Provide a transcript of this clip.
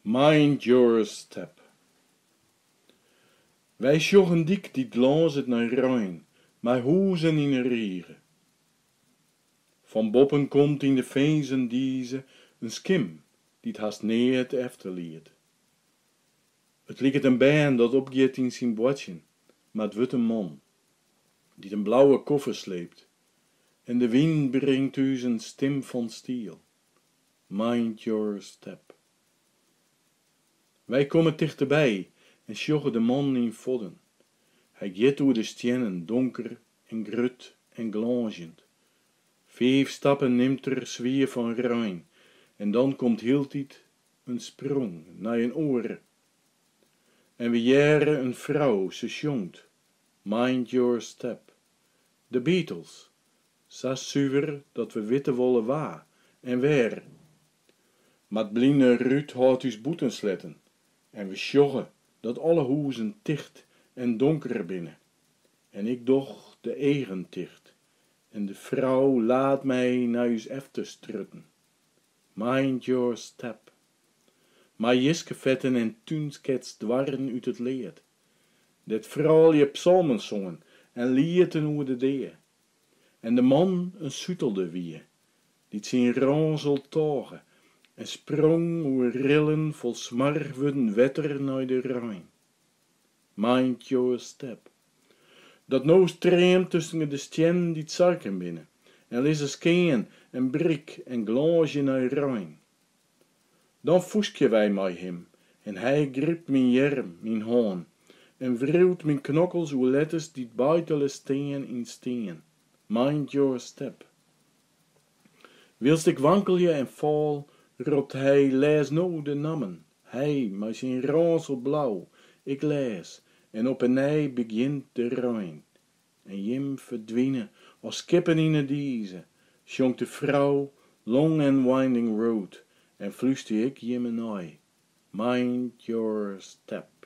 Mind your step. Wij sjoggen dik die glazet naar Rijn, maar hoezen in een rieren. Van boppen komt in de vezen deze een skim, die het haast neer efterliet. Het lieket een baan dat opgeet in zijn bootjen, maar het wordt een man, die een blauwe koffer sleept. En de wind brengt u zijn stem van stiel. Mind your step. Wij komen dichterbij en sjoggen de man in vodden. Hij gaat door de stenen donker en grut en glanzend. 5 stappen neemt er zwier van Rijn en dan komt hieltijd een sprong naar een oor. En we jaren een vrouw, ze sjongt. Mind your step. De Beatles, zo zuiver dat we weten wollen waar en waar. Maar t bliene Ruud houdt us boetensletten en we sjoggen dat alle hoezen dicht en donker binnen. En ik doch de eigen dicht en de vrouw laat mij naar us efter strutten. Mind your step. Maar jiskevetten en tuinskets dwarren uit het leed. Dat vrouw je psalmen zongen en lieten oer de dee. En de man een sutelde wie, die zijn ranzel togen en sprong oer rillen vol smarwuden wetter naar de Rijn. Mind your step. Dat nou streemt tussen de stjen die zarken binnen en lisse skeen en brik en glaasje naar Rijn. Dan foeskje wij mij hem en hij gript mijn jerm, mijn haan en wreeuwt mijn knokkels oer letters die buitelen steen in steen. Mind your step. Wilst ik wankelje en val, roept hij, lees nou de namen. Hij, met zijn ranzel blauw, ik lees, en op een nij begint de Rijn. En jim verdwijnen als kippen in het diese, sjong de vrouw, long and winding road, en fluiste ik jim een Mind your step.